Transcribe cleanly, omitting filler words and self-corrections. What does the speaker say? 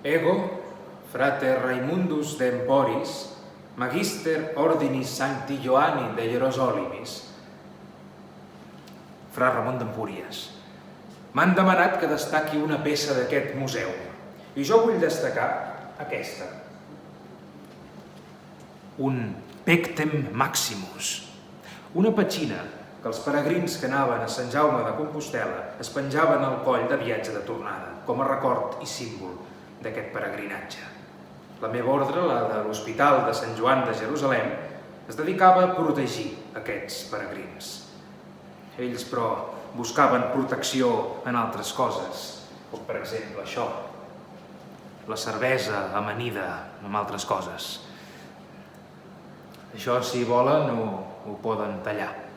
Ego, frater Raimundus de Emporis, magister ordinis Sancti Ioanni de Hierosolimis. Fra Ramon d'Empúries. M'han demanat que destaqui una peça d'aquest museu, i jo vull destacar aquesta. Un Pectem Maximus, una petxina que els peregrins que anaven a Sant Jaume de Compostel·la es penjaven al coll de viatge de tornada, com a record i símbol d'aquest peregrinatge. La meva ordre, la de l'Hospital de Sant Joan de Jerusalem, es dedicava a protegir aquests peregrins. Ells, però, buscaven protecció en altres coses, com per exemple això, la cervesa amanida amb altres coses. Això, si volen, ho poden tallar.